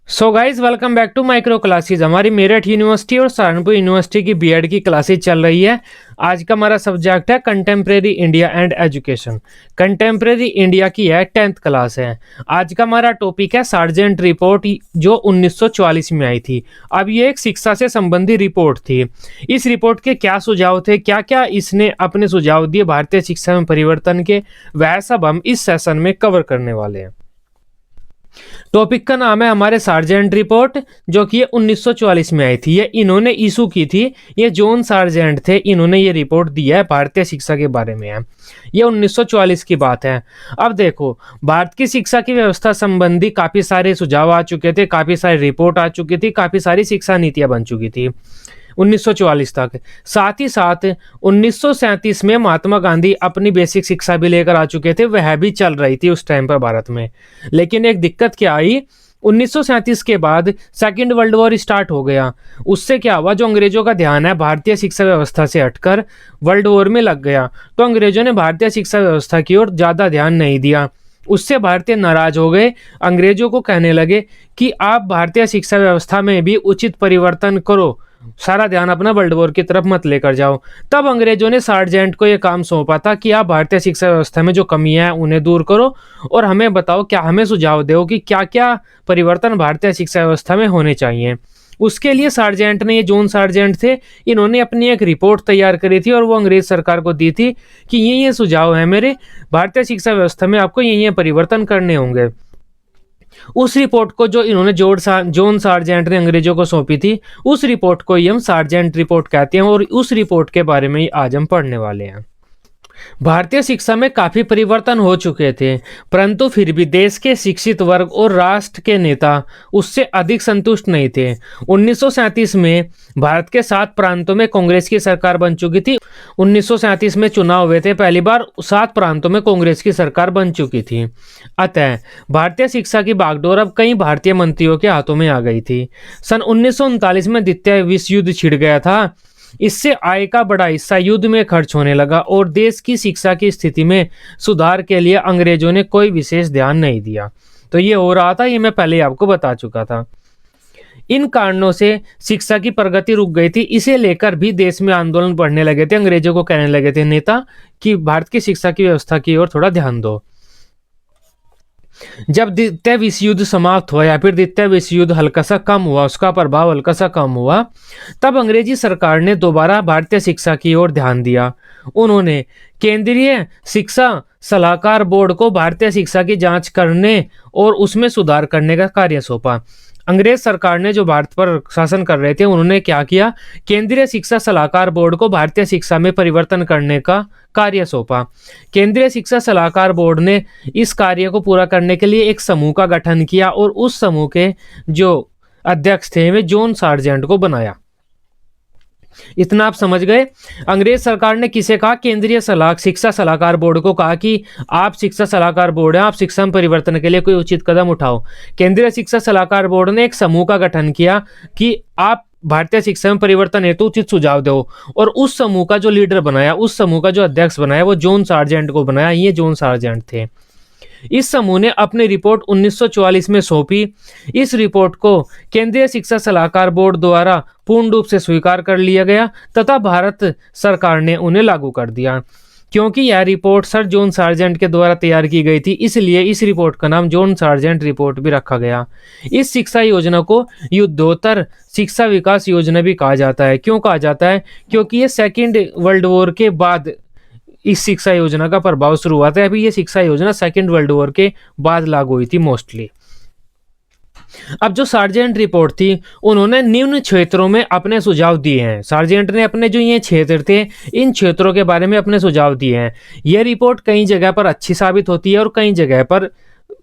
So guys welcome back to micro classes. हमारी Meerut university और Saharanpur university की बीएड की क्लासेज चल रही है। आज का हमारा सब्जेक्ट है contemporary India and education. Contemporary India की है 10th क्लास है। आज का हमारा टॉपिक है सार्जेंट रिपोर्ट जो 1944 में आई थी। अब ये एक शिक्षा से संबंधी रिपोर्ट थी। इस रिपोर्ट के क्या सुझाव थे, क्या क्या इसने अपने सुझाव दिए भारतीय शिक्षा में परिवर्तन के, वह सब हम इस सेशन में कवर करने वाले हैं। टॉपिक का नाम है हमारे सार्जेंट रिपोर्ट, जो कि 1944 में आई थी। ये इन्होंने इशू की थी, ये जॉन सार्जेंट थे, इन्होंने ये रिपोर्ट दी है भारतीय शिक्षा के बारे में है। ये 1944 की बात है। अब देखो, भारत की शिक्षा की व्यवस्था संबंधी काफी सारे सुझाव आ चुके थे, काफी सारी रिपोर्ट आ चुकी थी, काफी सारी शिक्षा नीतियां बन चुकी थी 1944 तक। साथ ही साथ 1937 में महात्मा गांधी अपनी बेसिक शिक्षा भी लेकर आ चुके थे, वह भी चल रही थी उस टाइम पर भारत में। लेकिन एक दिक्कत क्या आई, 1937 के बाद सेकेंड वर्ल्ड वॉर स्टार्ट हो गया। उससे क्या हुआ, जो अंग्रेजों का ध्यान है भारतीय शिक्षा व्यवस्था से हटकर वर्ल्ड वॉर में लग गया, तो अंग्रेजों ने भारतीय शिक्षा व्यवस्था की ओर ज़्यादा ध्यान नहीं दिया। उससे भारतीय नाराज हो गए, अंग्रेजों को कहने लगे कि आप भारतीय शिक्षा व्यवस्था में भी उचित परिवर्तन करो, सारा ध्यान अपना वर्ल्ड वॉर की तरफ मत लेकर जाओ। तब अंग्रेजों ने सार्जेंट को यह काम सौंपा था कि आप भारतीय शिक्षा व्यवस्था में जो कमियां हैं उन्हें दूर करो और हमें बताओ, क्या हमें सुझाव दो कि क्या क्या परिवर्तन भारतीय शिक्षा व्यवस्था में होने चाहिए। उसके लिए सार्जेंट ने, ये जॉन सार्जेंट थे, इन्होंने अपनी एक रिपोर्ट तैयार करी थी और वो अंग्रेज सरकार को दी थी कि ये सुझाव है मेरे, भारतीय शिक्षा व्यवस्था में आपको ये परिवर्तन करने होंगे। उस रिपोर्ट को जो इन्होंने जॉन सार्जेंट ने अंग्रेजों को सौंपी थी, उस रिपोर्ट को ही हम सार्जेंट रिपोर्ट कहते हैं और उस रिपोर्ट के बारे में ही आज हम पढ़ने वाले हैं। भारतीय शिक्षा में काफी परिवर्तन हो चुके थे, परंतु फिर भी देश के शिक्षित वर्ग और राष्ट्र के नेता उससे अधिक संतुष्ट नहीं थे। 1937 में भारत के 7 प्रांतों में कांग्रेस की सरकार बन चुकी थी। 1937 में चुनाव हुए थे, पहली बार 7 प्रांतों में कांग्रेस की सरकार बन चुकी थी। अतः भारतीय शिक्षा की बागडोर अब कई भारतीय मंत्रियों के हाथों में आ गई थी। सन 1939 में द्वितीय विश्व युद्ध छिड़ गया था। इससे आय का बड़ा हिस्सा युद्ध में खर्च होने लगा और देश की शिक्षा की स्थिति में सुधार के लिए अंग्रेजों ने कोई विशेष ध्यान नहीं दिया। तो ये हो रहा था, ये मैं पहले आपको बता चुका था। इन कारणों से शिक्षा की प्रगति रुक गई थी। इसे लेकर भी देश में आंदोलन बढ़ने लगे थे। अंग्रेजों को कहने लगे थे नेता कि भारत की शिक्षा की व्यवस्था की ओर थोड़ा ध्यान दो। जब द्वितीय विश्व युद्ध समाप्त हुआ या फिर द्वितीय विश्व युद्ध हल्का सा कम हुआ, उसका प्रभाव हल्का सा कम हुआ, तब अंग्रेजी सरकार ने दोबारा भारतीय शिक्षा की ओर ध्यान दिया। उन्होंने केंद्रीय शिक्षा सलाहकार बोर्ड को भारतीय शिक्षा की जांच करने और उसमें सुधार करने का कार्य सौंपा। अंग्रेज सरकार ने जो भारत पर शासन कर रहे थे, उन्होंने क्या किया, केंद्रीय शिक्षा सलाहकार बोर्ड को भारतीय शिक्षा में परिवर्तन करने का कार्य सौंपा। केंद्रीय शिक्षा सलाहकार बोर्ड ने इस कार्य को पूरा करने के लिए एक समूह का गठन किया और उस समूह के जो अध्यक्ष थे वे जॉन सार्जेंट को बनाया। इतना आप समझ गए। अंग्रेज सरकार ने किसे कहा, केंद्रीय शिक्षा सलाहकार बोर्ड को कहा कि आप शिक्षा सलाहकार बोर्ड हैं, आप शिक्षा में परिवर्तन के लिए कोई उचित कदम उठाओ। केंद्रीय शिक्षा सलाहकार बोर्ड ने एक समूह का गठन किया कि आप भारतीय शिक्षा में परिवर्तन हेतु उचित सुझाव दो और उस समूह का जो लीडर बनाया, उस समूह का जो अध्यक्ष बनाया, वो जॉन सार्जेंट को बनाया। ये जॉन सार्जेंट थे। इस समूह ने अपनी रिपोर्ट 1944 में सौंपी। इस रिपोर्ट को केंद्रीय शिक्षा सलाहकार बोर्ड द्वारा पूर्ण रूप से स्वीकार कर लिया गया तथा भारत सरकार ने उन्हें लागू कर दिया। क्योंकि यह रिपोर्ट सर जॉन सार्जेंट के द्वारा तैयार की गई थी, इसलिए इस रिपोर्ट का नाम जॉन सार्जेंट रिपोर्ट भी रखा गया। इस शिक्षा योजना को युद्धोत्तर शिक्षा विकास योजना भी कहा जाता है। क्यों कहा जाता है? क्योंकि ये सेकेंड वर्ल्ड वॉर के बाद इस शिक्षा योजना का प्रभाव शुरू हुआ था। अभी ये शिक्षा योजना सेकेंड वर्ल्ड वॉर के बाद लागू हुई थी मोस्टली। अब जो सार्जेंट रिपोर्ट थी, उन्होंने निम्न क्षेत्रों में अपने सुझाव दिए हैं। सार्जेंट ने अपने जो ये क्षेत्र थे, इन क्षेत्रों के बारे में अपने सुझाव दिए हैं। यह रिपोर्ट कई जगह पर अच्छी साबित होती है और कई जगह पर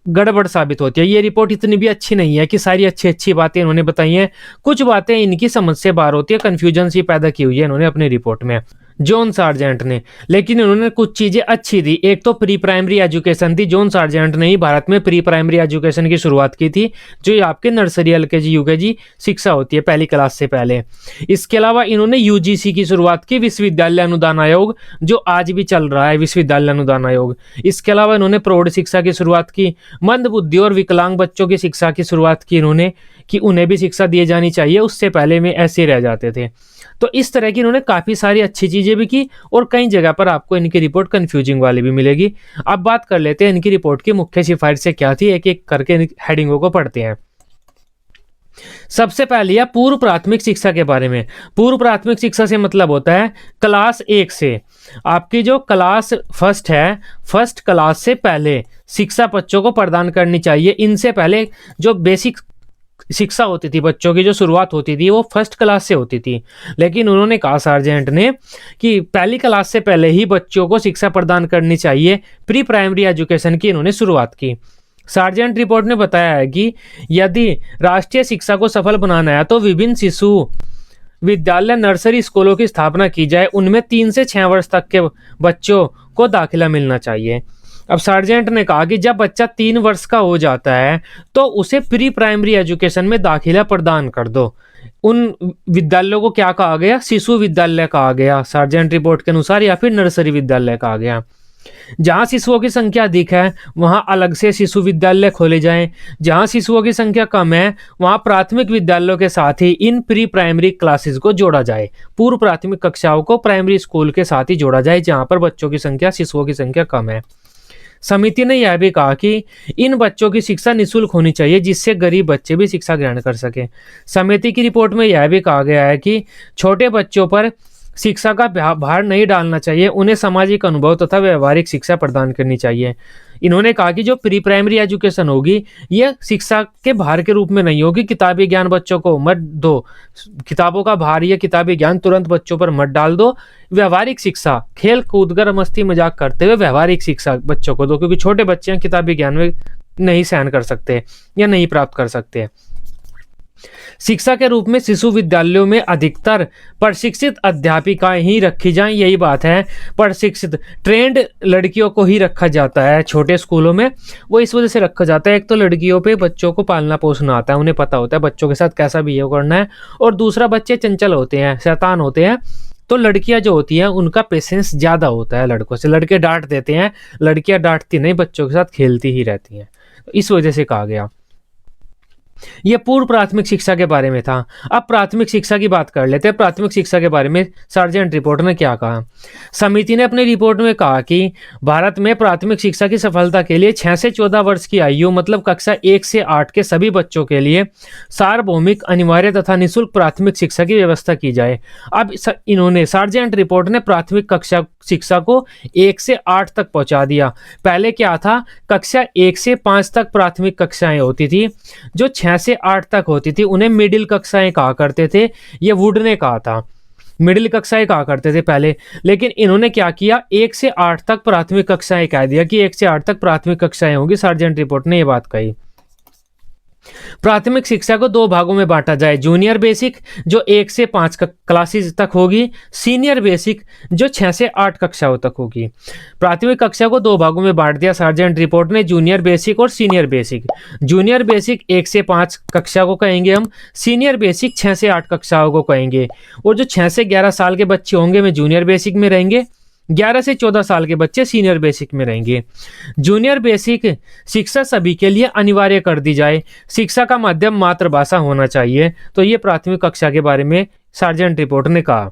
गड़बड़ साबित होती है। ये रिपोर्ट इतनी भी अच्छी नहीं है कि सारी अच्छी अच्छी बातें इन्होंने बताई हैं। कुछ बातें इनकी समझ से बाहर होती है, कंफ्यूजन सी पैदा की हुई है इन्होंने अपनी रिपोर्ट में। जॉन सार्जेंट ने। लेकिन इन्होंने कुछ चीज़ें अच्छी दी। एक तो प्री प्राइमरी एजुकेशन थी, जॉन सार्जेंट ने ही भारत में प्री प्राइमरी एजुकेशन की शुरुआत की थी, जो ये आपके नर्सरी एलकेजी यूकेजी शिक्षा होती है पहली क्लास से पहले। इसके अलावा इन्होंने यूजीसी की शुरुआत की, विश्वविद्यालय अनुदान आयोग, जो आज भी चल रहा है विश्वविद्यालय अनुदान आयोग। इसके अलावा इन्होंने प्रौढ़ शिक्षा की शुरुआत की, मंदबुद्धि और विकलांग बच्चों की शिक्षा की शुरुआत की इन्होंने, कि उन्हें भी शिक्षा दी जानी चाहिए, उससे पहले में ऐसे रह जाते थे। तो इस तरह की इन्होंने काफ़ी सारी अच्छी चीज़ें भी की, और कई जगह पर आपको इनकी रिपोर्ट कंफ्यूजिंग वाली भी मिलेगी। अब बात कर लेते हैं इनकी रिपोर्ट की मुख्य सिफारिशें क्या थी, एक एक करके हेडिंगों को पढ़ते हैं। सबसे पहले है पूर्व प्राथमिक शिक्षा के बारे में। पूर्व प्राथमिक शिक्षा से मतलब होता है क्लास 1 से, आपकी जो क्लास फर्स्ट है, फर्स्ट क्लास से पहले शिक्षा बच्चों को प्रदान करनी चाहिए। इनसे पहले जो बेसिक शिक्षा होती थी बच्चों की, जो शुरुआत होती थी, वो फर्स्ट क्लास से होती थी। लेकिन उन्होंने कहा सार्जेंट ने कि पहली क्लास से पहले ही बच्चों को शिक्षा प्रदान करनी चाहिए। प्री प्राइमरी एजुकेशन की इन्होंने शुरुआत की। सार्जेंट रिपोर्ट ने बताया है कि यदि राष्ट्रीय शिक्षा को सफल बनाना है तो विभिन्न शिशु विद्यालय नर्सरी स्कूलों की स्थापना की जाए, उनमें 3 से 6 वर्ष तक के बच्चों को दाखिला मिलना चाहिए। अब सार्जेंट ने कहा कि जब बच्चा 3 वर्ष का हो जाता है तो उसे प्री प्राइमरी एजुकेशन में दाखिला प्रदान कर दो। उन विद्यालयों को क्या कहा गया? शिशु विद्यालय कहा गया सार्जेंट रिपोर्ट के अनुसार, या फिर नर्सरी विद्यालय कहा गया। जहां शिशुओं की संख्या अधिक है वहां अलग से शिशु विद्यालय खोले जाएं। जहां शिशुओं की संख्या कम है वहां प्राथमिक विद्यालयों के साथ ही इन प्री प्राइमरी क्लासेस को जोड़ा जाए। पूर्व प्राथमिक कक्षाओं को प्राइमरी स्कूल के साथ ही जोड़ा जाए जहां पर बच्चों की संख्या, शिशुओं की संख्या कम है। समिति ने यह भी कहा कि इन बच्चों की शिक्षा निःशुल्क होनी चाहिए, जिससे गरीब बच्चे भी शिक्षा ग्रहण कर सके। समिति की रिपोर्ट में यह भी कहा गया है कि छोटे बच्चों पर शिक्षा का भार नहीं डालना चाहिए, उन्हें सामाजिक अनुभव तथा व्यवहारिक शिक्षा प्रदान करनी चाहिए। इन्होंने कहा कि जो प्री प्राइमरी एजुकेशन होगी ये शिक्षा के भार के रूप में नहीं होगी। किताबी ज्ञान बच्चों को मत दो, किताबों का भार या किताबी ज्ञान तुरंत बच्चों पर मत डाल दो। व्यवहारिक शिक्षा, खेल कूद कर मस्ती मजाक करते हुए व्यवहारिक शिक्षा बच्चों को दो, क्योंकि छोटे बच्चे हैं, किताबी ज्ञान में नहीं सहन कर सकते या नहीं प्राप्त कर सकते। शिक्षा के रूप में शिशु विद्यालयों में अधिकतर प्रशिक्षित अध्यापिकाएं ही रखी जाएं, यही बात है। प्रशिक्षित ट्रेंड लड़कियों को ही रखा जाता है छोटे स्कूलों में, वो इस वजह से रखा जाता है, एक तो लड़कियों पे बच्चों को पालना पोसना आता है, उन्हें पता होता है बच्चों के साथ कैसा बिहेव करना है, और दूसरा बच्चे चंचल होते हैं, शैतान होते हैं, तो लड़कियां जो होती हैं उनका पेशेंस ज़्यादा होता है लड़कों से। लड़के डांट देते हैं, लड़कियां डांटती नहीं, बच्चों के साथ खेलती ही रहती हैं, इस वजह से कहा गया। यह पूर्व प्राथमिक शिक्षा के बारे में था। अब प्राथमिक शिक्षा की बात कर लेते हैं। प्राथमिक शिक्षा के बारे में सार्जेंट रिपोर्ट ने क्या कहा? समिति ने अपनी रिपोर्ट में कहा कि भारत में प्राथमिक शिक्षा की सफलता के लिए 6 से 14 वर्ष की आयु, मतलब कक्षा 1 से 8 के सभी बच्चों के लिए सार्वभौमिक, अनिवार्य तथा निःशुल्क प्राथमिक शिक्षा की व्यवस्था की जाए। अब इन्होंने, सार्जेंट रिपोर्ट ने प्राथमिक कक्षा शिक्षा को 1 से 8 तक पहुंचा दिया। पहले क्या था? कक्षा 1 से 5 तक प्राथमिक कक्षाएं होती थी, जो 6 से 8 तक होती थी उन्हें मिडिल कक्षाएं कहा करते थे। ये वुड ने कहा था, मिडिल कक्षाएं कहा करते थे पहले। लेकिन इन्होंने क्या किया? 1 से 8 तक प्राथमिक कक्षाएं कह दिया कि 1 से 8 तक प्राथमिक कक्षाएं होंगी। सार्जेंट रिपोर्ट ने यह बात कही। प्राथमिक शिक्षा को 2 भागों में बांटा जाए, जूनियर बेसिक जो 1 से 5 क्लासेस तक होगी, सीनियर बेसिक जो 6 से 8 कक्षाओं तक होगी। प्राथमिक कक्षा को 2 भागों में बांट दिया सार्जेंट रिपोर्ट ने, जूनियर बेसिक और सीनियर बेसिक। जूनियर बेसिक 1 से 5 कक्षा को कहेंगे हम, सीनियर बेसिक 6 से 8 कक्षाओं को कहेंगे। और जो 6 से 11 साल के बच्चे होंगे वे जूनियर बेसिक में रहेंगे, 11 से 14 साल के बच्चे सीनियर बेसिक में रहेंगे। जूनियर बेसिक शिक्षा सभी के लिए अनिवार्य कर दी जाए, शिक्षा का माध्यम मातृभाषा होना चाहिए। तो ये प्राथमिक कक्षा के बारे में सार्जेंट रिपोर्ट ने कहा।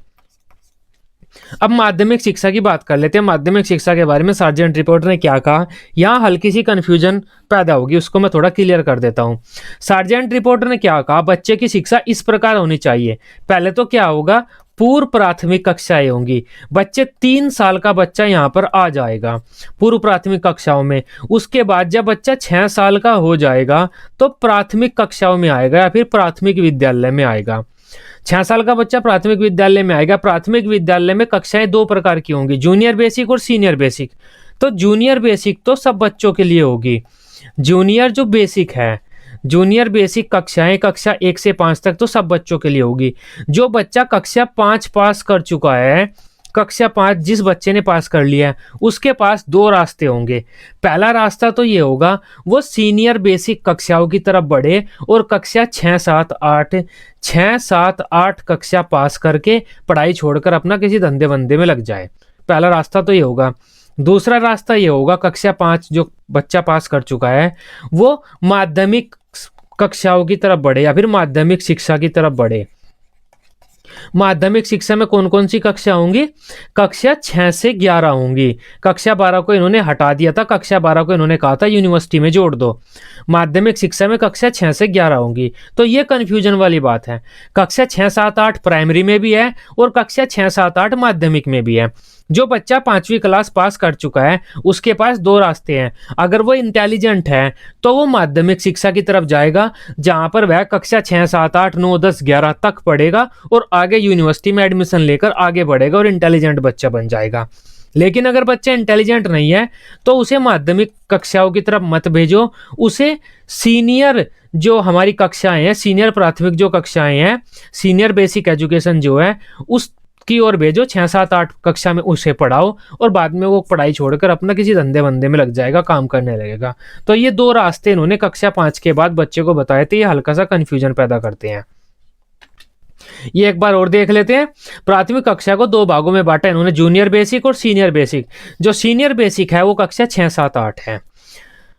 अब माध्यमिक शिक्षा की बात कर लेते हैं। माध्यमिक शिक्षा के बारे में सार्जेंट रिपोर्ट ने क्या कहा? यहाँ हल्की सी कंफ्यूजन पैदा होगी, उसको मैं थोड़ा क्लियर कर देता हूँ। सार्जेंट रिपोर्ट ने क्या कहा? बच्चे की शिक्षा इस प्रकार होनी चाहिए। पहले तो क्या होगा? पूर्व प्राथमिक कक्षाएं होंगी, बच्चे 3 साल का बच्चा यहाँ पर आ जाएगा पूर्व प्राथमिक कक्षाओं में। उसके बाद जब बच्चा 6 साल का हो जाएगा तो प्राथमिक कक्षाओं में आएगा या फिर प्राथमिक विद्यालय में आएगा। 6 साल का बच्चा प्राथमिक विद्यालय में आएगा। प्राथमिक विद्यालय में कक्षाएं 2 प्रकार की होंगी, जूनियर बेसिक और सीनियर बेसिक। तो जूनियर बेसिक तो सब बच्चों के लिए होगी। जूनियर जो बेसिक है, जूनियर बेसिक कक्षाएं कक्षा 1 से 5 तक तो सब बच्चों के लिए होगी। जो बच्चा कक्षा 5 पास कर चुका है कक्षा 5 जिस बच्चे ने पास कर लिया है उसके पास दो रास्ते होंगे। पहला रास्ता तो ये होगा वो सीनियर बेसिक कक्षाओं की तरफ बढ़े और कक्षा 6 7 8 कक्षा पास करके पढ़ाई छोड़कर अपना किसी धंधे वंदे में लग जाए। पहला रास्ता तो ये होगा। दूसरा रास्ता ये होगा कक्षा 5 जो बच्चा पास कर चुका है वो माध्यमिक कक्षाओं की तरफ बढ़े या फिर माध्यमिक शिक्षा की तरफ बढ़े। माध्यमिक शिक्षा में कौन कौन सी कक्षा होंगी? कक्षा 6 से 11 होंगी। कक्षा 12 को इन्होंने हटा दिया था, कक्षा 12 को इन्होंने कहा था यूनिवर्सिटी में जोड़ दो। माध्यमिक शिक्षा में कक्षा 6 से 11 होंगी। तो ये कंफ्यूजन वाली बात है। कक्षा 6 7 8 प्राइमरी में भी है और कक्षा 6 7 8 माध्यमिक में भी है। जो बच्चा 5वीं क्लास पास कर चुका है उसके पास दो रास्ते हैं। अगर वो इंटेलिजेंट है तो वो माध्यमिक शिक्षा की तरफ जाएगा जहां पर वह कक्षा 6 7 8 9 10 11 तक पढ़ेगा और आगे यूनिवर्सिटी में एडमिशन लेकर आगे बढ़ेगा और इंटेलिजेंट बच्चा बन जाएगा। लेकिन अगर बच्चा इंटेलिजेंट नहीं है तो उसे माध्यमिक कक्षाओं की तरफ मत भेजो, उसे सीनियर जो हमारी कक्षाएं हैं, सीनियर प्राथमिक जो कक्षाएं हैं, सीनियर बेसिक एजुकेशन जो है उस की ओर भेजो। 6 7 8 कक्षा में उसे पढ़ाओ और बाद में वो पढ़ाई छोड़कर अपना किसी धंधे वंदे में लग जाएगा, काम करने लगेगा। तो ये दो रास्ते इन्होंने कक्षा 5 के बाद बच्चे को बताए थे। ये हल्का सा कंफ्यूजन पैदा करते हैं। ये एक बार और देख लेते हैं। प्राथमिक कक्षा को दो भागों में बांटा इन्होंने, जूनियर बेसिक और सीनियर बेसिक। जो सीनियर बेसिक है वो कक्षा 6 7 8 है।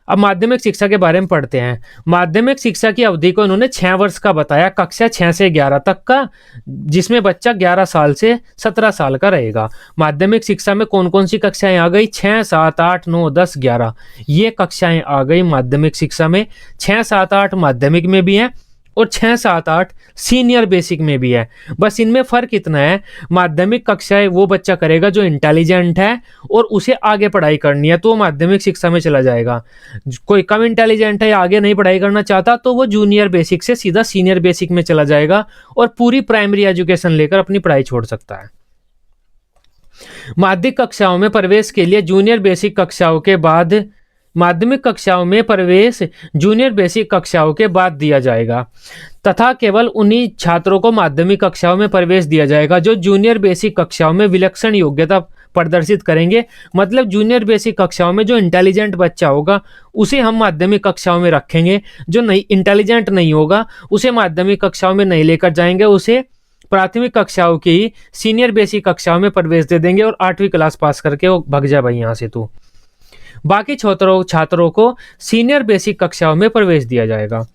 अब माध्यमिक शिक्षा के बारे में पढ़ते हैं। माध्यमिक शिक्षा की अवधि को इन्होंने 6 वर्ष का बताया, कक्षा 6 से 11 तक का, जिसमें बच्चा 11 साल से 17 साल का रहेगा। माध्यमिक शिक्षा में कौन कौन सी कक्षाएं आ गई? 6 7 8 9 10 11 ये कक्षाएं आ गई माध्यमिक शिक्षा में। 6 7 8 माध्यमिक में भी है और 6 7 8 सीनियर बेसिक में भी है। बस इनमें फर्क इतना है, माध्यमिक कक्षाएं वो बच्चा करेगा जो इंटेलिजेंट है और उसे आगे पढ़ाई करनी है तो वो माध्यमिक शिक्षा में चला जाएगा। कोई कम इंटेलिजेंट है या आगे नहीं पढ़ाई करना चाहता तो वो जूनियर बेसिक से सीधा सीनियर बेसिक में चला जाएगा और पूरी प्राइमरी एजुकेशन लेकर अपनी पढ़ाई छोड़ सकता है। माध्यमिक कक्षाओं में प्रवेश के लिए जूनियर बेसिक कक्षाओं के बाद माध्यमिक कक्षाओं में प्रवेश जूनियर बेसिक कक्षाओं के बाद दिया जाएगा तथा केवल उन्हीं छात्रों को माध्यमिक कक्षाओं में प्रवेश दिया जाएगा जो जूनियर बेसिक कक्षाओं में विलक्षण योग्यता प्रदर्शित करेंगे। मतलब जूनियर बेसिक कक्षाओं में जो इंटेलिजेंट बच्चा होगा उसे हम माध्यमिक कक्षाओं में रखेंगे, जो नहीं इंटेलिजेंट नहीं होगा उसे माध्यमिक कक्षाओं में नहीं लेकर जाएंगे, उसे प्राथमिक कक्षाओं की सीनियर बेसिक कक्षाओं में प्रवेश दे देंगे और 8वीं क्लास पास करके वो भग जा भाई यहाँ से तू। बाकी छात्रों को सीनियर बेसिक कक्षाओं में प्रवेश दिया जाएगा।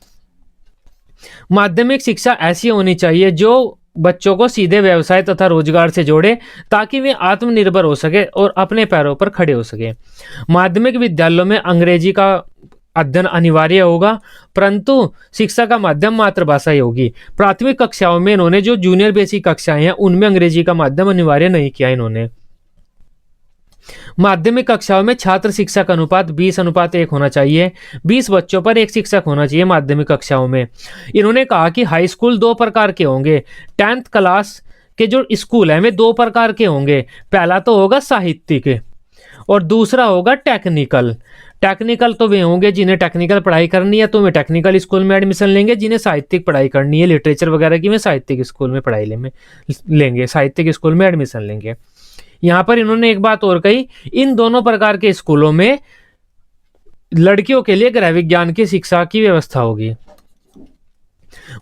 माध्यमिक शिक्षा ऐसी होनी चाहिए जो बच्चों को सीधे व्यवसाय तथा रोजगार से जोड़े ताकि वे आत्मनिर्भर हो सके और अपने पैरों पर खड़े हो सके। माध्यमिक विद्यालयों में अंग्रेजी का अध्ययन अनिवार्य होगा परंतु शिक्षा का माध्यम मातृभाषा ही होगी। प्राथमिक कक्षाओं में इन्होंने जो जूनियर बेसिक कक्षाएं हैं उनमें अंग्रेजी का माध्यम अनिवार्य नहीं किया इन्होंने। माध्यमिक कक्षाओं में छात्र शिक्षक अनुपात 20:1 होना चाहिए। 20 बच्चों पर एक शिक्षक होना चाहिए माध्यमिक कक्षाओं में। इन्होंने कहा कि हाई स्कूल दो प्रकार के होंगे। 10th क्लास के जो स्कूल है वे दो प्रकार के होंगे। पहला तो होगा साहित्यिक और दूसरा होगा टेक्निकल। टेक्निकल तो वे होंगे जिन्हें टेक्निकल पढ़ाई करनी है तो वे टेक्निकल स्कूल में एडमिशन लेंगे, जिन्हें साहित्यिक पढ़ाई करनी है लिटरेचर वगैरह की वे साहित्यिक स्कूल में पढ़ाई लेंगे, साहित्यिक स्कूल में एडमिशन लेंगे। यहां पर इन्होंने एक बात और कही, इन दोनों प्रकार के स्कूलों में लड़कियों के लिए गृह विज्ञान की शिक्षा की व्यवस्था होगी।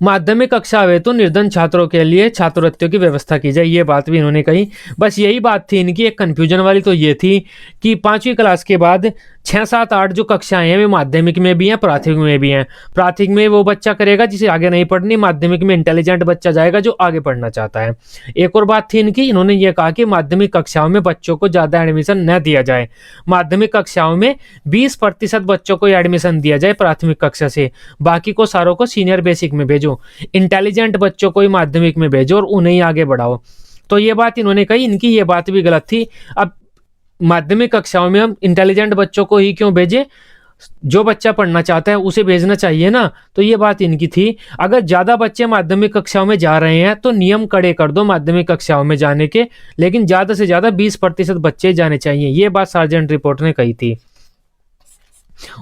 माध्यमिक कक्षा हेतु निर्धन छात्रों के लिए छात्रवृत्तियों की व्यवस्था की जाए, ये बात भी इन्होंने कही। बस यही बात थी इनकी। एक कंफ्यूजन वाली तो ये थी कि 5वीं क्लास के बाद 6 7 8 जो कक्षाएं हैं वे माध्यमिक में भी हैं प्राथमिक में भी हैं। प्राथमिक में वो बच्चा करेगा जिसे आगे नहीं पढ़नी, माध्यमिक में इंटेलिजेंट बच्चा जाएगा जो आगे पढ़ना चाहता है। एक और बात थी इनकी, इन्होंने ये कहा कि माध्यमिक कक्षाओं में बच्चों को ज़्यादा एडमिशन न दिया जाए। माध्यमिक कक्षाओं में 20% बच्चों को एडमिशन दिया जाए प्राथमिक कक्षा से, बाकी को सारों को सीनियर बेसिक में भेजो। इंटेलिजेंट बच्चों को ही माध्यमिक में भेजो और उन्हें ही आगे बढ़ाओ। तो ये बात इन्होंने कही। इनकी ये बात भी गलत थी। अब माध्यमिक कक्षाओं में हम इंटेलिजेंट बच्चों को ही क्यों भेजें? जो बच्चा पढ़ना चाहता है उसे भेजना चाहिए ना। तो ये बात इनकी थी। अगर ज़्यादा बच्चे माध्यमिक कक्षाओं में जा रहे हैं तो नियम कड़े कर दो माध्यमिक कक्षाओं में जाने के, लेकिन ज़्यादा से ज़्यादा 20% बच्चे जाने चाहिए। ये बात सार्जेंट रिपोर्ट ने कही थी।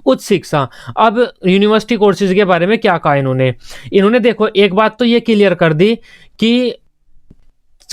उच्च शिक्षा, अब यूनिवर्सिटी कोर्सेज के बारे में क्या कहा इन्होंने देखो एक बात तो ये क्लियर कर दी कि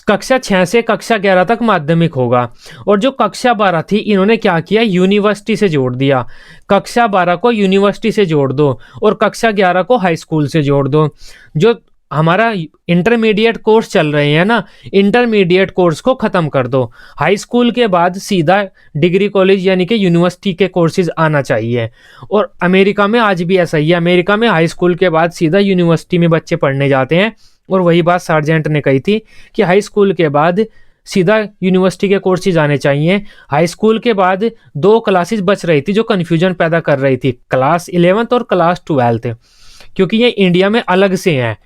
कक्षा 6 से कक्षा 11 तक माध्यमिक होगा। और जो कक्षा 12 थी, इन्होंने क्या किया, यूनिवर्सिटी से जोड़ दिया। कक्षा 12 को यूनिवर्सिटी से जोड़ दो और कक्षा 11 को हाई स्कूल से जोड़ दो। जो हमारा इंटरमीडिएट कोर्स चल रहे हैं ना, इंटरमीडिएट कोर्स को खत्म कर दो। हाई स्कूल के बाद सीधा डिग्री कॉलेज यानी कि यूनिवर्सिटी के कोर्सेज आना चाहिए। और अमेरिका में आज भी ऐसा ही है। अमेरिका में हाई स्कूल के बाद सीधा यूनिवर्सिटी में बच्चे पढ़ने जाते हैं। और वही बात सार्जेंट ने कही थी कि हाई स्कूल के बाद सीधा यूनिवर्सिटी के कोर्सेज आने चाहिए। हाई स्कूल के बाद 2 क्लासेस बच रही थी जो कन्फ्यूजन पैदा कर रही थी, क्लास 11th और क्लास 12th, क्योंकि ये इंडिया में अलग से हैं।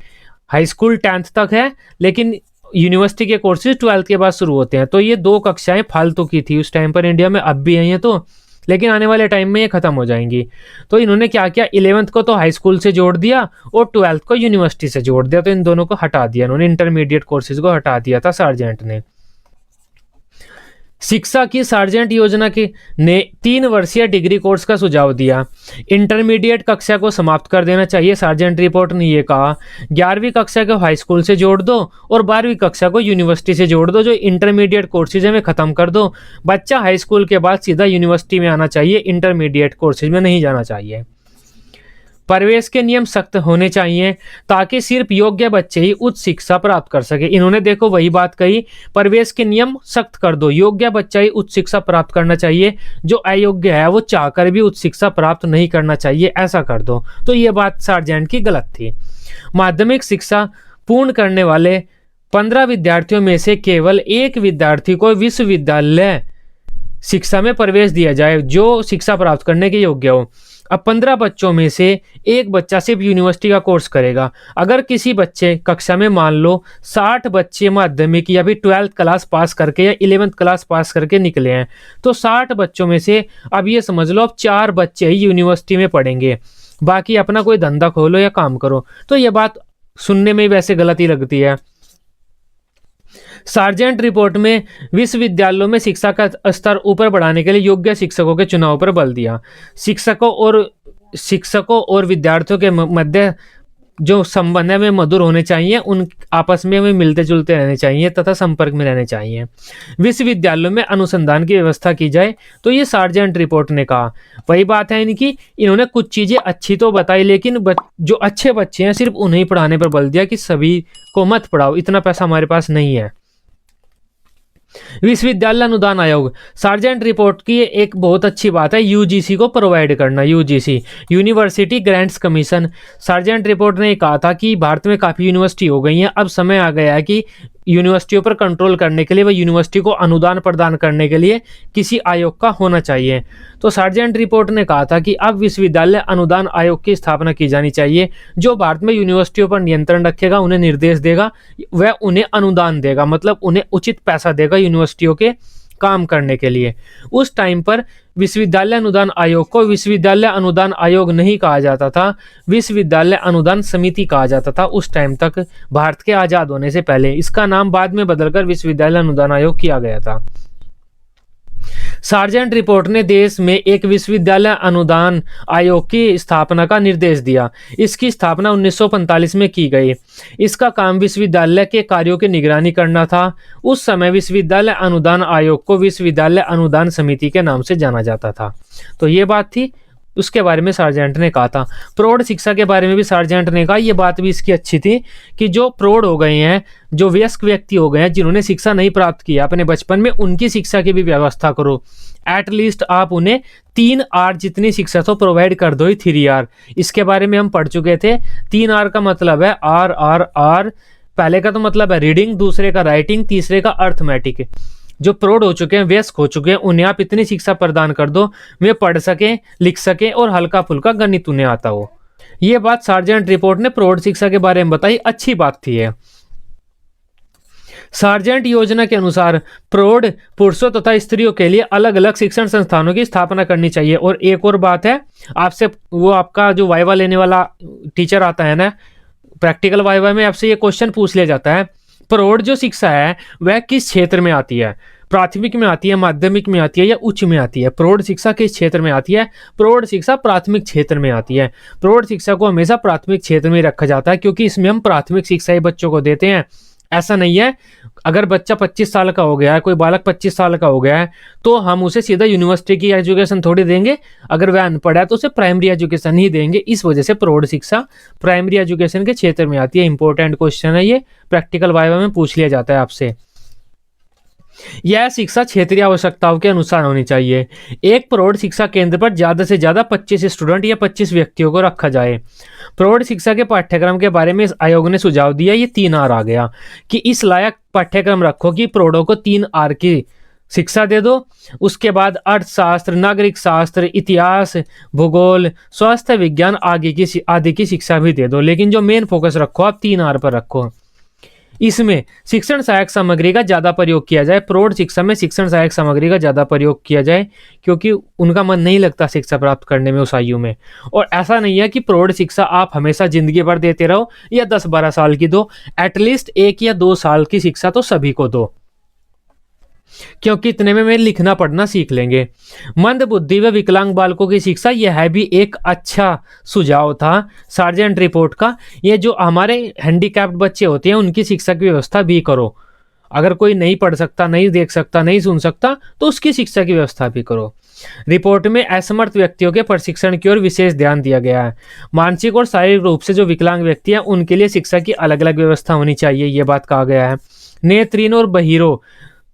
हाई स्कूल 10th तक है, लेकिन यूनिवर्सिटी के कोर्सेज 12th के बाद शुरू होते हैं। तो ये 2 कक्षाएं फालतू की थी उस टाइम पर, इंडिया में अब भी आई हैं तो, लेकिन आने वाले टाइम में ये खत्म हो जाएंगी। तो इन्होंने क्या किया, 11th को तो हाई स्कूल से जोड़ दिया और 12th को यूनिवर्सिटी से जोड़ दिया। तो इन दोनों को हटा दिया इन्होंने, इंटरमीडिएट कोर्सेज को हटा दिया था सार्जेंट ने। शिक्षा की सार्जेंट योजना के ने 3 वर्षीय डिग्री कोर्स का सुझाव दिया। इंटरमीडिएट कक्षा को समाप्त कर देना चाहिए, सार्जेंट रिपोर्ट ने ये कहा। 11वीं कक्षा को हाई स्कूल से जोड़ दो और 12वीं कक्षा को यूनिवर्सिटी से जोड़ दो। जो इंटरमीडिएट कोर्सेज है वे खत्म कर दो। बच्चा हाई स्कूल के बाद सीधा यूनिवर्सिटी में आना चाहिए, इंटरमीडिएट कोर्सेज में नहीं जाना चाहिए। प्रवेश के नियम सख्त होने चाहिए ताकि सिर्फ योग्य बच्चे ही उच्च शिक्षा प्राप्त कर सके। इन्होंने देखो वही बात कही, प्रवेश के नियम सख्त कर दो, योग्य बच्चा ही उच्च शिक्षा प्राप्त करना चाहिए, जो अयोग्य है वो चाहकर भी उच्च शिक्षा प्राप्त नहीं करना चाहिए, ऐसा कर दो। तो ये बात सार्जेंट की गलत थी। माध्यमिक शिक्षा पूर्ण करने वाले 15 विद्यार्थियों में से केवल 1 विद्यार्थी को विश्वविद्यालय शिक्षा में प्रवेश दिया जाए जो शिक्षा प्राप्त करने के योग्य हो। अब 15 बच्चों में से 1 बच्चा सिर्फ यूनिवर्सिटी का कोर्स करेगा। अगर किसी बच्चे कक्षा में मान लो 60 बच्चे माध्यमिक या फिर 12th क्लास पास करके या 11th क्लास पास करके निकले हैं, तो 60 बच्चों में से अब ये समझ लो अब 4 बच्चे ही यूनिवर्सिटी में पढ़ेंगे, बाकी अपना कोई धंधा खोलो या काम करो। तो ये बात सुनने में वैसे गलत ही लगती है। सार्जेंट रिपोर्ट में विश्वविद्यालयों में शिक्षा का स्तर ऊपर बढ़ाने के लिए योग्य शिक्षकों के चुनाव पर बल दिया। शिक्षकों और विद्यार्थियों के मध्य जो संबंध है वे मधुर होने चाहिए, उन आपस में वे मिलते जुलते रहने चाहिए तथा संपर्क में रहने चाहिए। विश्वविद्यालयों में अनुसंधान की व्यवस्था की जाए, तो ये सार्जेंट रिपोर्ट ने कहा। वही बात है इनकी, इन्होंने कुछ चीजें अच्छी तो बताई, लेकिन जो अच्छे बच्चे हैं सिर्फ उन्हें पढ़ाने पर बल दिया कि सभी को मत पढ़ाओ, इतना पैसा हमारे पास नहीं है। विश्वविद्यालय अनुदान आयोग, सार्जेंट रिपोर्ट की एक बहुत अच्छी बात है यूजीसी को प्रोवाइड करना। UGC, university grants commission. Sergeant report ने कहा था कि भारत में काफ़ी यूनिवर्सिटी हो गई हैं, अब समय आ गया है कि यूनिवर्सिटियों पर कंट्रोल करने के लिए व यूनिवर्सिटी को अनुदान प्रदान करने के लिए किसी आयोग का होना चाहिए। तो सार्जेंट रिपोर्ट ने कहा था कि अब विश्वविद्यालय अनुदान आयोग की स्थापना की जानी चाहिए, जो भारत में यूनिवर्सिटियों पर नियंत्रण रखेगा, उन्हें निर्देश देगा, वह उन्हें अनुदान देगा, मतलब उन्हें उचित पैसा देगा यूनिवर्सिटियों के काम करने के लिए। उस टाइम पर विश्वविद्यालय अनुदान आयोग को विश्वविद्यालय अनुदान आयोग नहीं कहा जाता था, विश्वविद्यालय अनुदान समिति कहा जाता था उस टाइम तक, भारत के आजाद होने से पहले। इसका नाम बाद में बदलकर विश्वविद्यालय अनुदान आयोग किया गया था। सार्जेंट रिपोर्ट ने देश में एक विश्वविद्यालय अनुदान आयोग की स्थापना का निर्देश दिया। इसकी स्थापना 1945 में की गई। इसका काम विश्वविद्यालय के कार्यों की निगरानी करना था। उस समय विश्वविद्यालय अनुदान आयोग को विश्वविद्यालय अनुदान समिति के नाम से जाना जाता था। तो ये बात थी, उसके बारे में सार्जेंट ने कहा था। प्रौढ़ शिक्षा के बारे में भी सार्जेंट ने कहा, ये बात भी इसकी अच्छी थी कि जो प्रौढ़ हो गए हैं, जो वयस्क व्यक्ति हो गए हैं, जिन्होंने शिक्षा नहीं प्राप्त किया अपने बचपन में, उनकी शिक्षा की भी व्यवस्था करो। एटलीस्ट आप उन्हें 3 आर जितनी शिक्षा तो प्रोवाइड कर दो ही, 3 आर। इसके बारे में हम पढ़ चुके थे। 3 आर का मतलब है आर आर आर। पहले का तो मतलब है रीडिंग, दूसरे का राइटिंग, तीसरे का अर्थमेटिक। जो प्रौढ़ हो चुके हैं, वयस्क हो चुके हैं, उन्हें आप इतनी शिक्षा प्रदान कर दो वे पढ़ सकें, लिख सकें और हल्का फुल्का गणित उन्हें आता हो। ये बात सार्जेंट रिपोर्ट ने प्रौढ़ शिक्षा के बारे में बताई, अच्छी बात थी ये। सार्जेंट योजना के अनुसार प्रौढ़ पुरुषों तथा स्त्रियों के लिए अलग अलग शिक्षण संस्थानों की स्थापना करनी चाहिए। और एक और बात है, आपसे वो आपका जो वाइवा लेने वाला टीचर आता है ना, प्रैक्टिकल वाइवा में आपसे ये क्वेश्चन पूछ लिया जाता है, प्रौढ़ जो शिक्षा है वह किस क्षेत्र में आती है? प्राथमिक में आती है, माध्यमिक में आती है या उच्च में आती है? प्रौढ़ शिक्षा किस क्षेत्र में आती है? प्रौढ़ शिक्षा प्राथमिक क्षेत्र में आती है। प्रौढ़ शिक्षा को हमेशा प्राथमिक क्षेत्र में रखा जाता है, क्योंकि इसमें हम प्राथमिक शिक्षा ही बच्चों को देते हैं। ऐसा नहीं है, अगर बच्चा 25 साल का हो गया है, कोई बालक 25 साल का हो गया है, तो हम उसे सीधा यूनिवर्सिटी की एजुकेशन थोड़ी देंगे। अगर वह अनपढ़ है तो उसे प्राइमरी एजुकेशन ही देंगे। इस वजह से प्रौढ़ शिक्षा प्राइमरी एजुकेशन के क्षेत्र में आती है। इंपॉर्टेंट क्वेश्चन है ये, प्रैक्टिकल वाइवा में पूछ लिया जाता है आपसे। यह शिक्षा क्षेत्रीय आवश्यकताओं के अनुसार होनी चाहिए। एक प्रौढ़ शिक्षा केंद्र पर ज्यादा से ज्यादा 25 स्टूडेंट या 25 व्यक्तियों को रखा जाए। प्रौढ़ शिक्षा के पाठ्यक्रम के बारे में इस आयोग ने सुझाव दिया, ये 3R आ गया कि इस लायक पाठ्यक्रम रखो कि प्रौढ़ों को 3R की शिक्षा दे दो। उसके बाद अर्थशास्त्र, नागरिक शास्त्र, इतिहास, भूगोल, स्वास्थ्य विज्ञान आदि की शिक्षा भी दे दो, लेकिन जो मेन फोकस रखो आप 3R पर रखो। इसमें शिक्षण सहायक सामग्री का ज्यादा प्रयोग किया जाए। प्रौढ़ शिक्षा में शिक्षण सहायक सामग्री का ज्यादा प्रयोग किया जाए, क्योंकि उनका मन नहीं लगता शिक्षा प्राप्त करने में उस आयु में। और ऐसा नहीं है कि प्रौढ़ शिक्षा आप हमेशा जिंदगी भर देते रहो या 10-12 साल की दो, एटलीस्ट 1 या 2 साल की शिक्षा तो सभी को दो, क्योंकि इतने में वे लिखना पढ़ना सीख लेंगे। मंद बुद्धि व विकलांग बालकों की शिक्षा, यह भी एक अच्छा सुझाव था सार्जेंट रिपोर्ट का। ये जो हमारे हैंडीकैप्ड बच्चे होते हैं उनकी शिक्षा की व्यवस्था भी करो। अगर कोई नहीं पढ़ सकता, नहीं देख सकता, नहीं सुन सकता, तो उसकी शिक्षा की व्यवस्था भी करो। रिपोर्ट में असमर्थ व्यक्तियों के प्रशिक्षण की ओर विशेष ध्यान दिया गया है। मानसिक और शारीरिक रूप से जो विकलांग व्यक्ति हैं उनके लिए शिक्षा की अलग अलग व्यवस्था होनी चाहिए, ये बात कहा गया है। नेत्रहीन और बहिरों,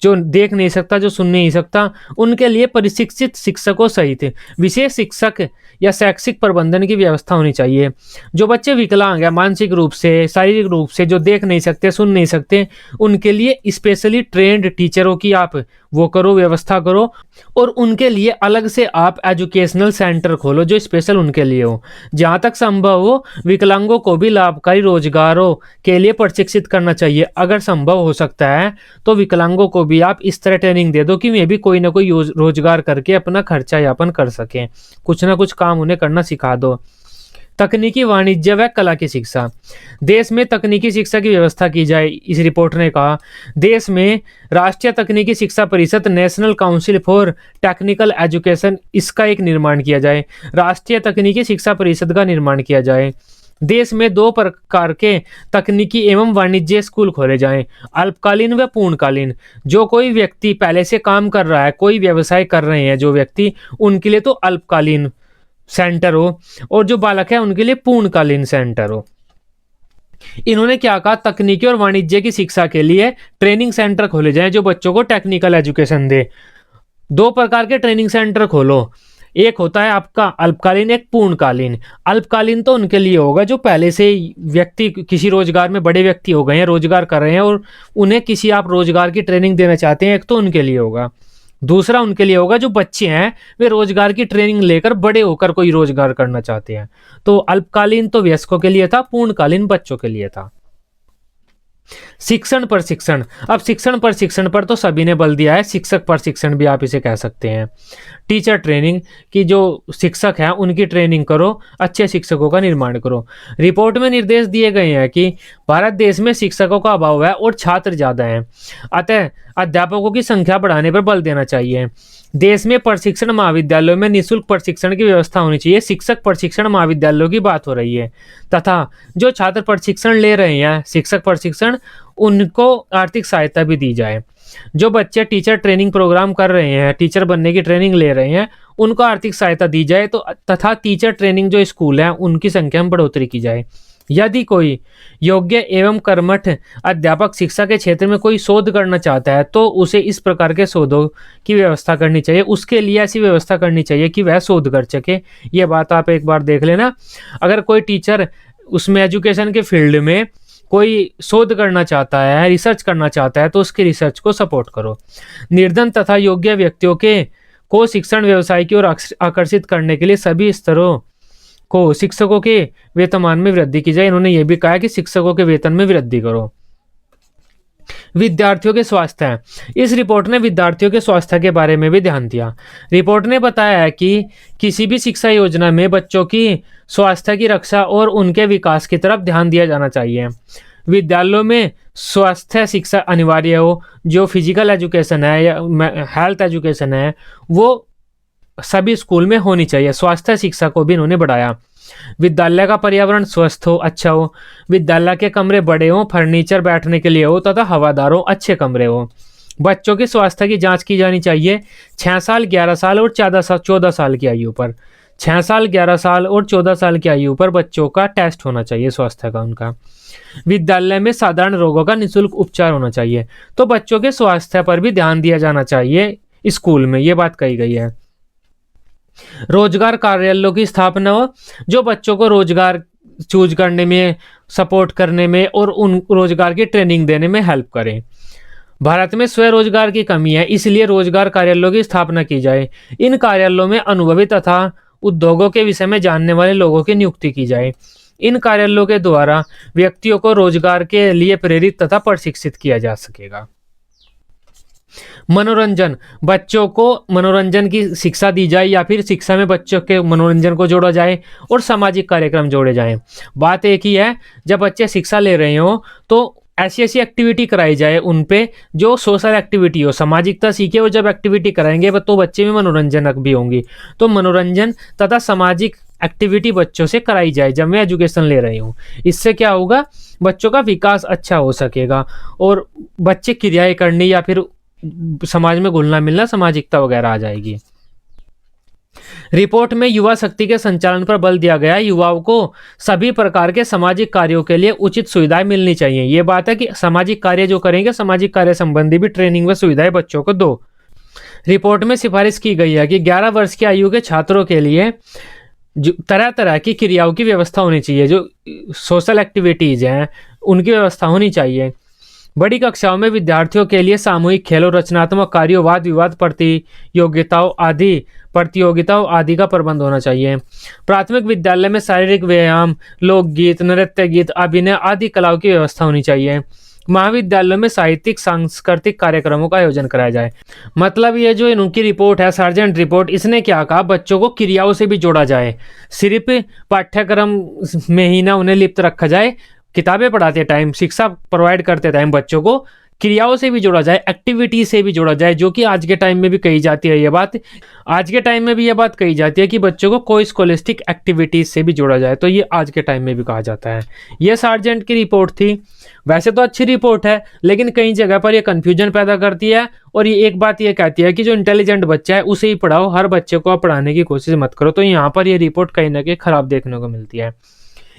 जो देख नहीं सकता, जो सुन नहीं सकता, उनके लिए प्रशिक्षित शिक्षकों सहित विशेष शिक्षक या शैक्षिक प्रबंधन की व्यवस्था होनी चाहिए। जो बच्चे विकलांग है मानसिक रूप से, शारीरिक रूप से, जो देख नहीं सकते, सुन नहीं सकते, उनके लिए स्पेशली ट्रेंड टीचरों की आप वो करो, व्यवस्था करो। और उनके लिए अलग से आप एजुकेशनल सेंटर खोलो जो स्पेशल उनके लिए हो। जहाँ तक संभव हो विकलांगों को भी लाभकारी रोजगारों के लिए प्रशिक्षित करना चाहिए। अगर संभव हो सकता है तो विकलांगों को भी आप इस तरह ट्रेनिंग दे दो कि वे भी कोई ना कोई रोजगार करके अपना खर्चा यापन कर सकें, कुछ ना कुछ काम उन्हें करना सिखा दो। तकनीकी, वाणिज्य व कला की शिक्षा, देश में तकनीकी शिक्षा की व्यवस्था की जाए। इस रिपोर्ट ने कहा देश में राष्ट्रीय तकनीकी शिक्षा परिषद, national council for technical education, इसका एक निर्माण किया जाए। राष्ट्रीय तकनीकी शिक्षा परिषद का निर्माण किया जाए। देश में 2 प्रकार के तकनीकी एवं वाणिज्य स्कूल खोले जाएं, अल्पकालीन व पूर्णकालीन। जो कोई व्यक्ति पहले से काम कर रहा है, कोई व्यवसाय कर रहे हैं जो व्यक्ति, उनके लिए तो अल्पकालीन सेंटर हो, और जो बालक है उनके लिए पूर्णकालीन सेंटर हो। इन्होंने क्या कहा, तकनीकी और वाणिज्य की शिक्षा के लिए ट्रेनिंग सेंटर खोले जाएं जो बच्चों को टेक्निकल एजुकेशन दे। 2 प्रकार के ट्रेनिंग सेंटर खोलो, एक होता है आपका अल्पकालीन, एक पूर्णकालीन। अल्पकालीन तो उनके लिए होगा जो पहले से व्यक्ति किसी रोजगार में बड़े व्यक्ति हो गए हैं, रोजगार कर रहे हैं और उन्हें किसी आप रोजगार की ट्रेनिंग देना चाहते हैं, एक तो उनके लिए होगा। दूसरा उनके लिए होगा जो बच्चे हैं वे रोजगार की ट्रेनिंग लेकर बड़े होकर कोई रोजगार करना चाहते हैं। तो अल्पकालीन तो वयस्कों के लिए था, पूर्णकालीन बच्चों के लिए था। शिक्षण प्रशिक्षण, अब शिक्षण प्रशिक्षण पर तो सभी ने बल दिया है, शिक्षक प्रशिक्षण भी आप इसे कह सकते हैं। टीचर ट्रेनिंग की, जो शिक्षक हैं उनकी ट्रेनिंग करो, अच्छे शिक्षकों का निर्माण करो। रिपोर्ट में निर्देश दिए गए हैं कि भारत देश में शिक्षकों का अभाव है और छात्र ज्यादा हैं, अतः अध्यापकों की संख्या बढ़ाने पर बल देना चाहिए। देश में प्रशिक्षण महाविद्यालयों में निःशुल्क प्रशिक्षण की व्यवस्था होनी चाहिए। शिक्षक प्रशिक्षण महाविद्यालयों की बात हो रही है, तथा जो छात्र प्रशिक्षण ले रहे हैं शिक्षक प्रशिक्षण, उनको आर्थिक सहायता भी दी जाए। जो बच्चे टीचर ट्रेनिंग प्रोग्राम कर रहे हैं, टीचर बनने की ट्रेनिंग ले रहे हैं, उनको आर्थिक सहायता दी जाए। तो तथा टीचर ट्रेनिंग जो स्कूल हैं उनकी संख्या में बढ़ोतरी की जाए। यदि कोई योग्य एवं कर्मठ अध्यापक शिक्षा के क्षेत्र में कोई शोध करना चाहता है तो उसे इस प्रकार के शोधों की व्यवस्था करनी चाहिए। उसके लिए ऐसी व्यवस्था करनी चाहिए कि वह शोध कर सके। ये बात आप एक बार देख लेना। अगर कोई टीचर उसमें एजुकेशन के फील्ड में कोई शोध करना चाहता है, रिसर्च करना चाहता है, तो उसकी रिसर्च को सपोर्ट करो। निर्धन तथा योग्य व्यक्तियों को शिक्षण व्यवसाय की ओर आकर्षित करने के लिए सभी स्तरों को शिक्षकों के वेतनमान में वृद्धि की जाए। इन्होंने ये भी कहा कि शिक्षकों के वेतन में वृद्धि करो। विद्यार्थियों के स्वास्थ्य, इस रिपोर्ट ने विद्यार्थियों के स्वास्थ्य के बारे में भी ध्यान दिया। रिपोर्ट ने बताया है कि किसी भी शिक्षा योजना में बच्चों की स्वास्थ्य की रक्षा और उनके विकास की तरफ ध्यान दिया जाना चाहिए। विद्यालयों में स्वास्थ्य शिक्षा अनिवार्य हो। जो फिजिकल एजुकेशन है या हेल्थ एजुकेशन है वो सभी स्कूल में होनी चाहिए। स्वास्थ्य शिक्षा को भी इन्होंने बढ़ाया। विद्यालय का पर्यावरण स्वस्थ हो, अच्छा हो। विद्यालय के कमरे बड़े हों, फर्नीचर बैठने के लिए हो तथा हवादार हो, अच्छे कमरे हो। बच्चों के स्वास्थ्य की जांच की जानी चाहिए 6 साल, 11 साल और 14 साल की आयु पर। 6 साल, 11 साल और 14 साल की आयु पर बच्चों का टेस्ट होना चाहिए स्वास्थ्य का उनका। विद्यालय में साधारण रोगों का निःशुल्क उपचार होना चाहिए। तो बच्चों के स्वास्थ्य पर भी ध्यान दिया जाना चाहिए स्कूल में, ये बात कही गई है। रोजगार कार्यालयों की स्थापना हो, जो बच्चों को रोजगार चूज करने में, सपोर्ट करने में और उन रोजगार की ट्रेनिंग देने में हेल्प करें। भारत में स्वरोजगार की कमी है, इसलिए रोजगार कार्यालयों की स्थापना की जाए। इन कार्यालयों में अनुभवी तथा उद्योगों के विषय में जानने वाले लोगों की नियुक्ति की जाए। इन कार्यालयों के द्वारा व्यक्तियों को रोजगार के लिए प्रेरित तथा प्रशिक्षित किया जा सकेगा। मनोरंजन, बच्चों को मनोरंजन की शिक्षा दी जाए या फिर शिक्षा में बच्चों के मनोरंजन को जोड़ा जाए और सामाजिक कार्यक्रम जोड़े जाएं। बात एक ही है, जब बच्चे शिक्षा ले रहे हो तो ऐसी ऐसी एक्टिविटी कराई जाए उन पे जो सोशल एक्टिविटी हो, सामाजिकता सीखे। और जब एक्टिविटी कराएंगे तो बच्चे में मनोरंजनक भी होंगी। तो मनोरंजन तथा सामाजिक एक्टिविटी बच्चों से कराई जाए जब मैं एजुकेशन ले रही हूँ। इससे क्या होगा, बच्चों का विकास अच्छा हो सकेगा और बच्चे क्रियाएं करनी या फिर समाज में घुलना मिलना, सामाजिकता वगैरह आ जाएगी। रिपोर्ट में युवा शक्ति के संचालन पर बल दिया गया है। युवाओं को सभी प्रकार के सामाजिक कार्यों के लिए उचित सुविधाएं मिलनी चाहिए। ये बात है कि सामाजिक कार्य जो करेंगे, सामाजिक कार्य संबंधी भी ट्रेनिंग व सुविधाएं बच्चों को दो। रिपोर्ट में सिफारिश की गई है कि 11 वर्ष की आयु के छात्रों के लिए तरह तरह की क्रियाओं की व्यवस्था होनी चाहिए। जो सोशल एक्टिविटीज हैं उनकी व्यवस्था होनी चाहिए। बड़ी कक्षाओं में विद्यार्थियों के लिए सामूहिक खेलों, रचनात्मक कार्यों, वाद विवाद प्रतियोगिताओं आदि का प्रबंध होना चाहिए। प्राथमिक विद्यालय में शारीरिक व्यायाम, लोकगीत, नृत्य गीत, अभिनय आदि कलाओं की व्यवस्था होनी चाहिए। महाविद्यालयों में साहित्यिक सांस्कृतिक कार्यक्रमों का आयोजन कराया जाए। मतलब ये जो इनकी रिपोर्ट है, सार्जेंट रिपोर्ट, इसने क्या कहा, बच्चों को क्रियाओं से भी जोड़ा जाए। सिर्फ पाठ्यक्रम में ही ना उन्हें लिप्त रखा जाए, किताबें पढ़ाते टाइम, शिक्षा प्रोवाइड करते टाइम बच्चों को क्रियाओं से भी जोड़ा जाए, एक्टिविटी से भी जोड़ा जाए। जो कि आज के टाइम में भी कही जाती है ये बात, आज के टाइम में भी ये बात कही जाती है कि बच्चों को कोई स्कॉलिस्टिक एक्टिविटीज से भी जोड़ा जाए। तो ये आज के टाइम में भी कहा जाता है। ये सार्जेंट की रिपोर्ट थी। वैसे तो अच्छी रिपोर्ट है, लेकिन कई जगह पर ये कन्फ्यूजन पैदा करती है। और ये एक बात ये कहती है कि जो इंटेलिजेंट बच्चा है उसे ही पढ़ाओ, हर बच्चे को आप पढ़ाने की कोशिश मत करो। तो यहाँ पर ये रिपोर्ट कहीं ना कहीं खराब देखने को मिलती है।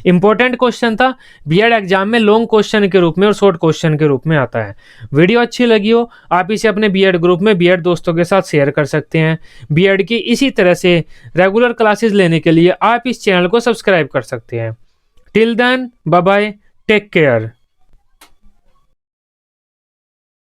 इंपॉर्टेंट क्वेश्चन था, बीएड एग्जाम में लॉन्ग क्वेश्चन के रूप में और शॉर्ट क्वेश्चन के रूप में आता है। वीडियो अच्छी लगी हो, आप इसे अपने बीएड ग्रुप में बीएड दोस्तों के साथ शेयर कर सकते हैं। बीएड की इसी तरह से रेगुलर क्लासेस लेने के लिए आप इस चैनल को सब्सक्राइब कर सकते हैं। Till then, bye bye, take care.